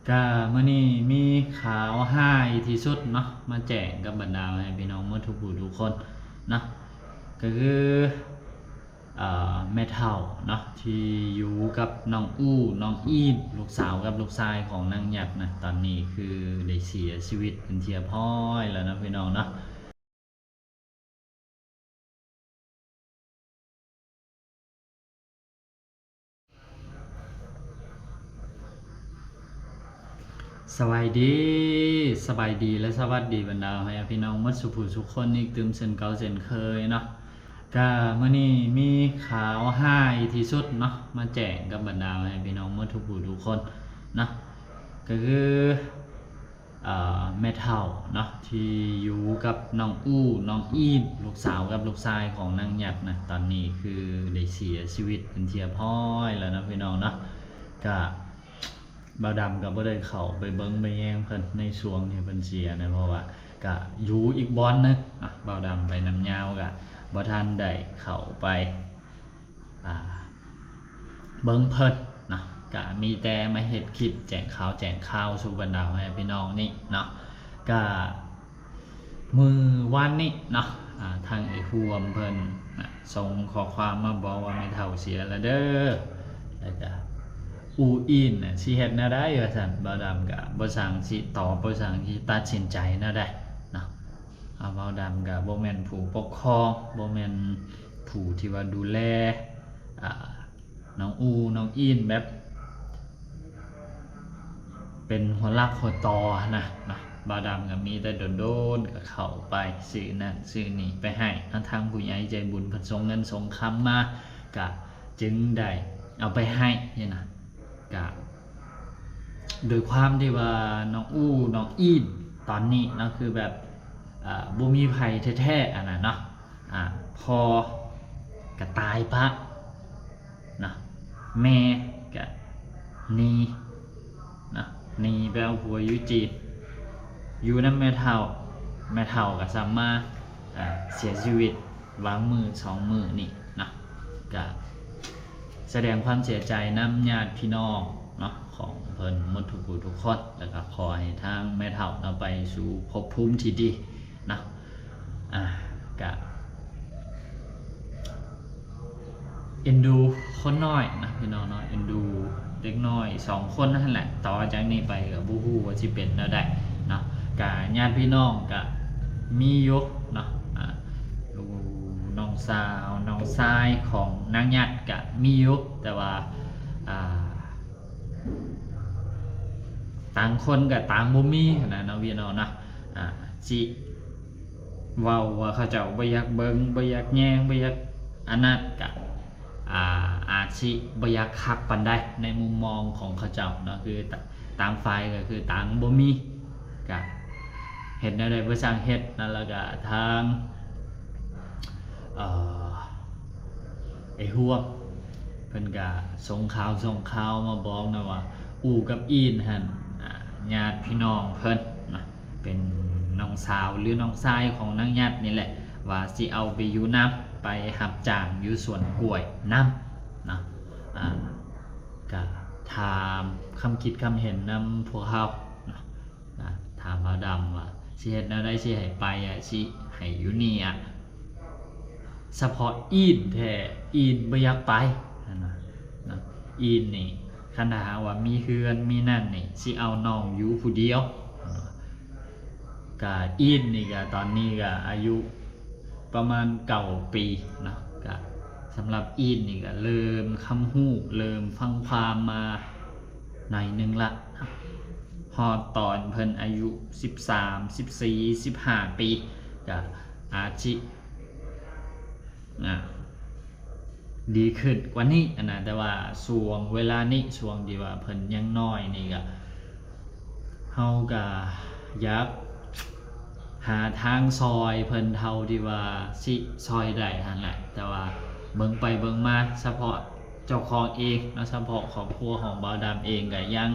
ก็มื้อนี้มีข่าวห้ายที่สุดเนาะมาแจ้งกับบรรดาให้พี่น้องเมื่อทุกผู้ทุกคนเนาะก็คือแม่เฒ่าเนาะที่อยู่กับน้องอู้น้องอีนลูกสาวกับลูกชายของนางหยักษ์นะตอนนี้คือได้เสียชีวิตเป็นเทียพ้อยแล้วนะพี่น้องเนาะ สบายดีสบายดีและสวัสดีบรรดาให้พี่น้องมัดสุภูทุกคนอีกตื่มเส้นเก่าเส้นเคยเนาะก็มื้อนี้มีข่าวห้ายที่สุดเนาะมาแจ้งกับบรรดาให้พี่น้องมัดทุกผู้ทุกคนเนาะก็คือแม่เฒ่าเนาะที่อยู่กับน้องอู้น้องอีนลูกสาวกับลูกชายของนางหยักษ์นะตอนนี้คือได้เสียชีวิตเป็นเทียพ้อยแล้วนะพี่น้องเนาะก็บ่าวดำก็บ่ได้เข้าไปเบิ่งไปแย่งเพิ่นในช่วงที่เพิ่นเสียนะเพราะว่าก็อยู่อีกบอนนึงบ่าวดำไปน้ำยาวก็บ่ทันได้เข้าไปอ่าเบิ่งเพิ่นเนาะก็มีแต่มาเฮ็ดคลิปแจ้งข่าวสู่บรรดาให้พี่น้องนี่เนาะก็มือวันนี้เนาะทางไอ้ห่วมเพิ่นส่งข้อความมาบอกว่าไม่เท่าเสียแล้วเด้อแล้วก็อูอินสิเฮ็ดแนวใดว่าซั่นบ่าวดำก็บ่สั่งสิตอบบ่สั่งสิตัดสินใจแนวใดเนาะบ่าวดำก็บ่แม่นผู้ปกครองบ่แม่นผู้ที่ว่าดูแลอ่าน้องอูน้องอินแบบเป็นหัวลักหัวตอนะบ่าวดำก็มีแต่โดนๆก็เข้าไปซื้อนั่นซื้อนี่ไปให้ทางผู้ใหญ่ใจบุญเพิ่นส่งเงินส่งคำมาก็จึงได้เอาไปให้นี่นะก็โดยความที่ว่าน้องอู้น้องอีนตอนนี้เนาะคือแบบบ่มีภัยแท้ๆอันนั้นเนาะพอก็ตายปะเนาะแม่ก็หนีเนาะหนีไปเอาผัวอยู่จีนอยู่นำแม่เฒ่าก็ซ้ำมาเสียชีวิตวางมือ2มือนี่เนาะก็แสดงความเสียใจนำญาติพี่น้องเนาะของเพิ่นหมดทุกผู้ทุกคนแล้วก็ขอให้ทางแม่เฒ่าเนาะไปสู่ภพภูมิที่ดีเนาะก็เอ็นดูคนน้อยนะพี่น้องเนาะเอ็นดูเด็กน้อย2คนนั่นแหละต่อจากนี้ไปก็บ่ฮู้ว่าสิเป็นแนวใดเนาะก็ญาติพี่น้องก็มีอยู่เนาะลูกน้องสาวน้องชายของนางยัดก็มีอยู่แต่ว่าต่างคนกับต่างบ่มีนะเนาะพี่น้องนะสิเว้าว่าเขาเจ้าบ่อยากเบิ่งบ่อยากแยงบ่อยากอันนั้นก็อาจสิบ่อยากคักปานใดในมุมมองของเขาเจ้าเนาะคือต่างฝ่ายก็คือต่างบ่มีก็เฮ็ดแนวใดบ่สร้างเฮ็ดนั่นแล้วก็ทางไอ้ห่วงเพิ่นก็ส่งข่าวมาบอกนะว่าอูกับอีนหั่นญาติพี่น้องเพิ่นนะเป็นน้องสาวหรือน้องชายของนางญาตินี่แหละว่าสิเอาไปอยู่นำไปรับจ้างอยู่สวนกล้วยนำนะก็ถามคำคิดคำเห็นนำพวกเขานะถามบ่าวดำว่าสิเฮ็ดแนวใดสิให้ไปสิให้อยู่นี่เฉพาะอีนแท้อีนบ่อยากไปนะอีนนี่คันถ้าหากว่ามีเฮือนมีนั่นนี่สิเอาน้องอยู่ผู้เดียวก็อีนนี่ก็ตอนนี้ก็อายุประมาณ9 ปีเนาะก็สำหรับอีนนี่ก็เริ่มคำฮู้เริ่มฟังความมาหน่อยนึงละพอตอนเพิ่นอายุ13 14 15ปีก็อาจสิดีขึ้นกว่านี้นะแต่ว่าช่วงเวลานี้ช่วงที่ว่าเพิ่นยังน้อยนี่ก็เฮาก็อยากหาทางซอยเพิ่นเท่าที่ว่าสิซอยได้หั่นแหละแต่ว่าเบิ่งไปเบิ่งมาเฉพาะเจ้าของเองเนาะเฉพาะครอบครัวของบ่าวดำเองก็ยัง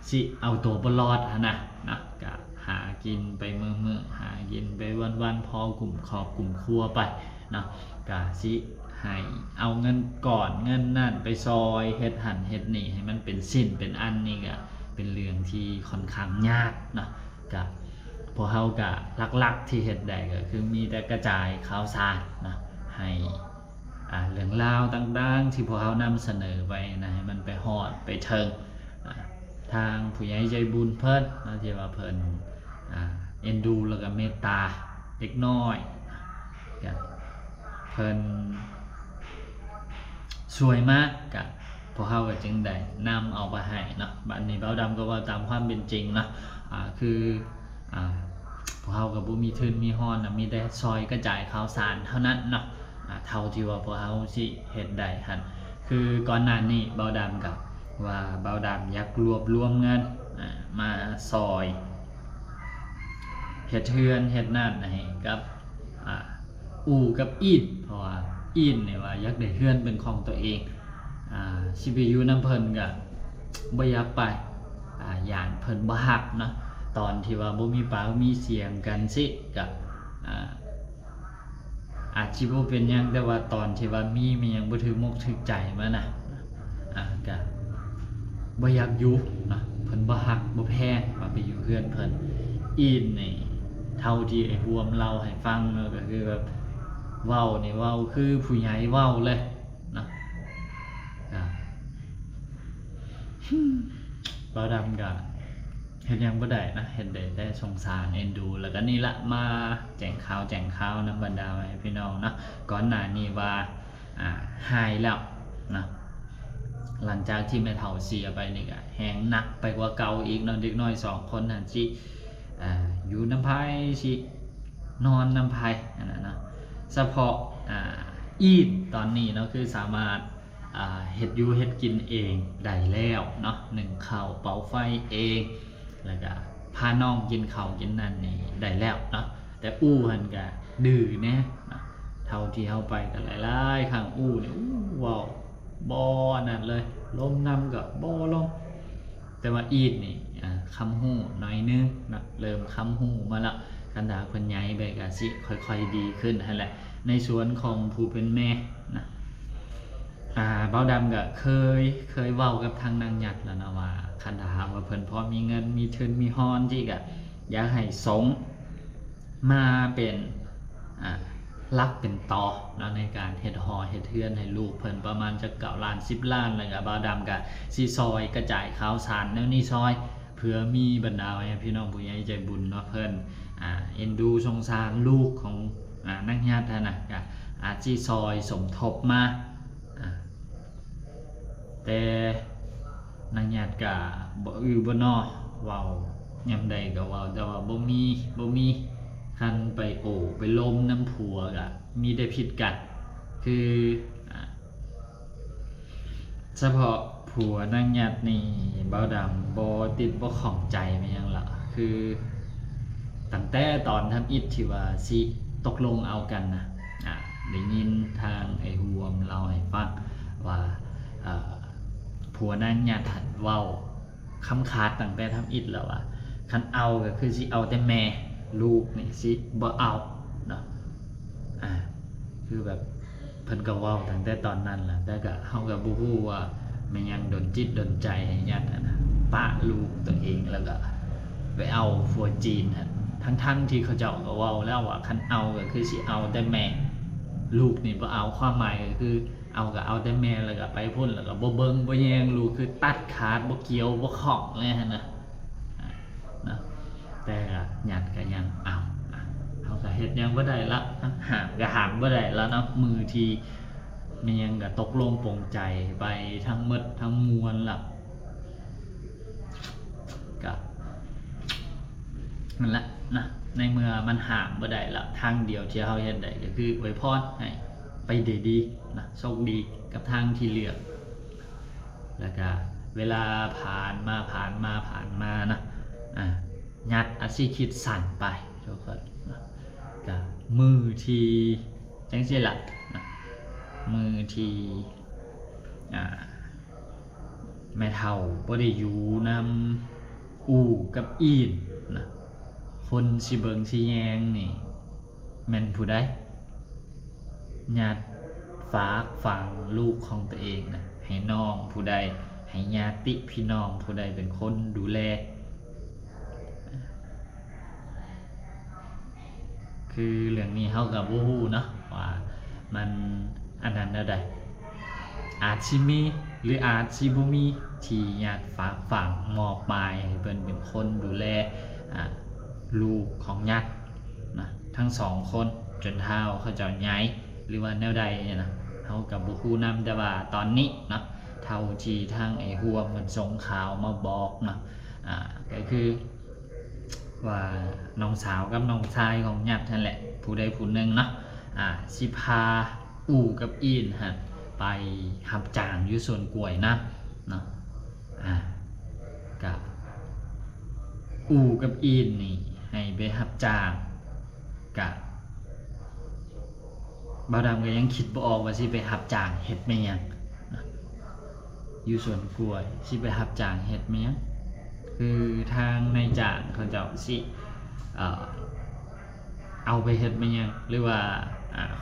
สิเอาตัวบ่รอดหั่นนะก็หากินไปมื้อๆหากินไปวันๆพอกลุ่มครอบกลุ่มครัวไปเนาะก็สิให้เอาเงินก่อนเงินนั่นไปซอยเฮ็ดหั่นเฮ็ดนี่ให้มันเป็นสิ้นเป็นอันนี่ก็ เป็นเรื่องที่ค่อนข้างยากเนาะกับพวกเฮาก็หลักๆที่เฮ็ดได้ก็คือมีแต่กระจายข่าวสารเนาะให้เรื่องราวต่างๆที่พวกเฮานำเสนอไปนะให้มันไปฮอดไปถึงทางผู้ใหญ่ใจบุญเพิ่นนะที่ว่าเพิ่นเอ็นดูแล้วก็เมตตาเด็กน้อยก็เพิ่นสวยมากกับพวกเฮาก็จึงได้นำเอาไปให้เนาะบัดนี้เบาดำก็ว่าตามความเป็นจริงเนาะคือพวกเฮาก็บ่มีทุนมีฮ้อนมีแต่ซอยกระจายข่าวสารเท่านั้นเนาะเท่าที่ว่าพวกเฮาสิเฮ็ดได้หั่นคือก่อนหน้านี้เบาดำกับว่าเบาดำอยากรวบรวมเงินมาซอยเฮ็ดเฮือนเฮ็ดนั่นให้กับอู่กับอีนเพราะว่าอีนเนี่ยว่าอยากได้เฮือนเป็นของตัวเองสิไปอยู่นำเพิ่นก็บ่อยากไปย่านเพิ่นบ่ฮักเนาะตอนที่ว่าบ่มีปากมีเสียงกันสิก็อาจสิบ่เป็นหยังแต่ว่าตอนที่ว่ามีมันยังบ่ถึกมกถึกใจมานะก็บ่อยากอยู่เนาะเพิ่นบ่ฮักบ่แพงว่าไปอยู่เฮือนเพิ่นอีนนี่เท่าที่ไอ้รวมเล่าให้ฟังก็คือแบบเว้านี่เว้าคือผู้ใหญ่เว้าเลยเนาะเบาดำก็เฮ็ดยังบ่ได้นะเฮ็ดได้แต่สงสารเอ็นดูแล้วก็นี่ละมาแจ้งข่าวนำบรรดาพี่น้องเนาะก่อนหน้านี้ว่าหายแล้วนะหลังจากที่แม่เฒ่าเสียไปนี่ก็แฮงหนักไปกว่าเก่าอีกเนาะเด็กน้อย2คนนั่นสิอยู่น้ำไผสินอนน้ำไผอันนั้นนะเฉพาะอีดตอนนี้เนาะคือสามารถเฮ็ดอยู่เฮ็ดกินเองได้แล้วเนาะนึ่งข้าวเป่าไฟเองแล้วก็พาน้องกินข้าวกินนั่นนี่ได้แล้วเนาะแต่อู้หันก็ดื้อแน่เท่าที่เฮาไปกันหลายๆครั้งอู้นี่ว้าวบ่นั่นเลยลมนำก็บ่ลงแต่ว่าอีดนี่คำฮู้หน่อยนึงนะเริ่มคำฮู้มาแล้วคันดาเพิ่นใหญ่ไปก็สิค่อยๆดีขึ้นนั่นแหละในส่วนของผู้เป็นแม่นะเบาดำก็เคยเว้ากับทางนางหยัดแล้วนะว่าคันถามว่าเพิ่นพอมีเงินมีทุนมีฮ้อนที่ก็อยากให้สงมาเป็นรักเป็นต่อนะในการเฮ็ดหอเฮ็ดเฮือนให้ลูกเพิ่นประมาณจะ9ล้าน10ล้านแล้วก็เบาดำก็สิซอยกระจายข่าวสารแนวนี้ซอยเพื่อมีบรรดาพี่น้องผู้ใหญ่ใจบุญเนาะเพิ่นเอ็นดูสงสารลูกของนางหยัดนั่นน่ะก็อาจสิซอยสมทบมาแต่นางหยัดก็บ่บ่นอเว้ายามใดก็เว้าแต่ว่าบ่มีคันไปโอ้ไปลมน้ำผัวก็มีได้ผิดกันคือเฉพาะผัวนางหยัดนี่เบาดำบ่ติดบ่ของใจมันหยังล่ะคือตั้งแต่ตอนทำอิฐที่ว่าสิตกลงเอากันนะได้ยินทางไอ้รวมเล่าให้ฟังว่าผัวนางหยัดหันเว้าคำขาดตั้งแต่ทำอิฐแล้วว่าคันเอาก็คือสิเอาแต่แม่ลูกนี่สิบ่เอาเนาะคือแบบเพิ่นก็เว้าตั้งแต่ตอนนั้นแหละแต่ก็เฮาก็บ่ฮู้ว่ามันยังดนจิตดนใจให้หยัดนะปะลูกตัวเองแล้วก็ไปเอาผัวจีนทั้งที่เขาเจ้าก็เว้าแล้วว่าคันเอาก็คือสิเอาแต่แม่ลูกนี่บ่เอาความหมายก็คือเอาก็เอาแต่แม่แล้วก็ไปพุ่นแล้วก็บ่เบิ่งบ่แยงลูกคือตัดขาดบ่เกี่ยวบ่ข้องเลยหั่นน่ะนะแต่ก็หยัดก็ยังเอาเฮาก็เฮ็ดหยังบ่ได้ละห้ามก็ห้ามบ่ได้แล้วเนาะมือที่มันยังก็ตกลงปลงใจไปทั้งหมดทั้งมวลล่ะก็นั่นแหละนะในเมื่อมันห้ามบ่ได้ละทางเดียวที่เฮาเฮ็ดได้ก็คืออวยพรให้ไปดีๆนะโชคดีกับทางที่เลือกแล้วก็เวลาผ่านมานะยัดอาชีพคิดสั่นไปทุกคนนะก็มือที่จังซี่ล่ะนะมือที่แม่เฒ่าบ่ได้อยู่นำอู่กับอีนนะคนสิเบิงสิแยงนี่แม่นผู้ใดญาติฝากฝังลูกของตัวเองนะให้น้องผู้ใด ให้ญาติพี่น้องผู้ใดเป็นคนดูแลคือเรื่องนี้เฮากับบ่ฮู้เนาะว่ามันอันนั้นแนวใดอาจสิมีหรืออาจสิบ่มีที่ญาติฝากฝังมอบหมายให้เพิ่นเป็นคนดูแลอ่าลูกของญาตินะทั้งสองคนจนเฒ่าเขาเจ้าใหญ่หรือว่าแนวใดเนี่ยนะเฮากับบ่ฮู้นำแต่ว่าตอนนี้เนาะเท่าที่ทางไอ้ฮัวมันส่งข่าวมาบอกเนาะก็คือว่าน้องสาวกับน้องชายของญาตินั่นแหละผู้ใดผู้หนึ่งเนาะสิพาอู่กับอีนฮะไปหับจ้างอยู่สวนกล้วยนะเนาะกับอู่กับอีนนี่ให้ไปหับจ้างกับบ่าวดำก็ยังคิดบ่ออกว่าสิไปหับจ้างเฮ็ดแม่หยังอยู่สวนกล้วยสิไปหับจ้างเฮ็ดแม่หยังคือทางนายจ้างเขาเจ้าสิเอาไปเฮ็ดแม่หยังหรือว่า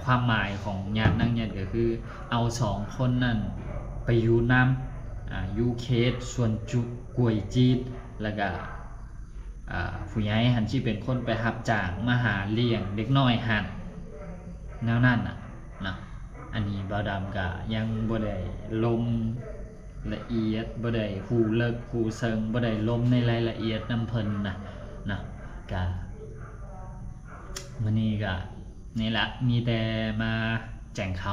ความหมายของญาตินั่งญาติก็คือเอาสองคนนั้นไปอยู่นำอยู่เขตส่วนจุกล้วยจีดแล้วก็ผู้ใหญ่หันสิเป็นคนไปรับจ้างมาหาเลี้ยงเด็กน้อยหันแนวนั้นนะอันนี้บ่าวดำก็ยังบ่ได้ลงละเอียดบ่ได้ฮู้เลิกฮู้เซิงบ่ได้ลงในรายละเอียดนำเพิ่นนะก็มื้อนี้ก็นี่แหละมีแต่มาแจ้งข่า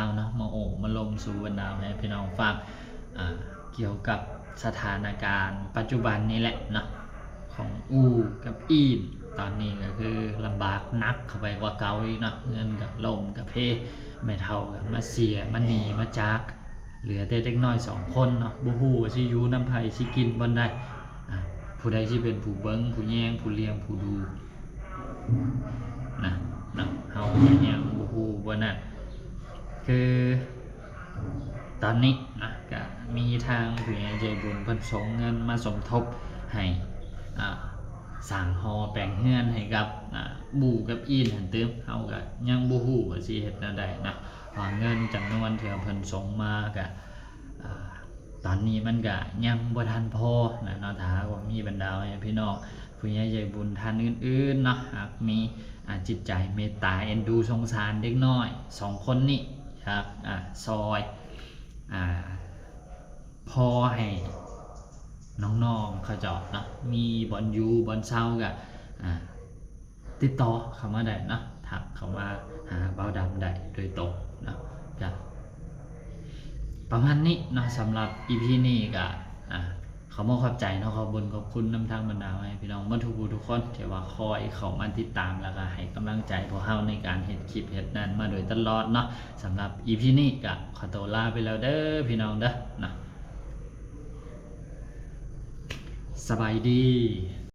วเนาะมามาลงสู่บรรดาให้พี่น้องฟังเกี่ยวกับสถานการณ์ปัจจุบันนี้แหละเนาะของอูกับอีนตอนนี้ก็คือลำบากนักเข้าไปกว่าเก่าอีกเนาะเงินกับลมกับเพไม่เท่ากันมาเสียมาหนีมาจากเหลือแต่เด็กน้อย2คนเนาะบ่ฮู้ว่าสิอยู่นำไผสิกินบ่ได้ผู้ใดสิเป็นผู้เบิ่งผู้แยงผู้เลี้ยงผู้ดูนะเฮาก็ยังบ่ฮู้บ่นั่นคือตอนนี้นะก็มีทางผู้ใหญ่ใจบุญเพิ่นส่งเงินมาสมทบให้สร้างหอแปลงเฮือนให้กับบูกับอีนหั่นตึมเฮาก็ยังบ่ฮู้ว่าสิเฮ็ดแนวใดนะว่าเงินจำนวนที่เพิ่นส่งมาก็ตอนนี้มันก็ยังบ่ทันพอนะเนาะถ้าว่ามีบรรดาพี่น้องผู้ใหญ่ใจบุญท่านอื่นๆเนาะหากมีจิตใจเมตตาเอ็นดูสงสารเด็กน้อย2คนนี้ครับซอยพอให้น้องๆเขาเจาะเนาะมีบอลยูบอลเศร้ากับติดต่อเข้ามาได้เนาะถักเข้ามาหาเบาดำได้โดยตรงเนาะก็ประมาณนี้เนาะสำหรับ EP นี้ก็เขาขอบใจเนาะขอบคุณนำทางบรรดาให้พี่น้องทุกคนที่ว่าคอยเขามาติดตามแล้วก็ให้กำลังใจพวกเราในการเฮ็ดคลิปเฮ็ดนั้นมาโดยตลอดเนาะสำหรับ EP นี้ก็ขอตัวลาไปแล้วเด้อพี่น้องเด้อนะสบายดี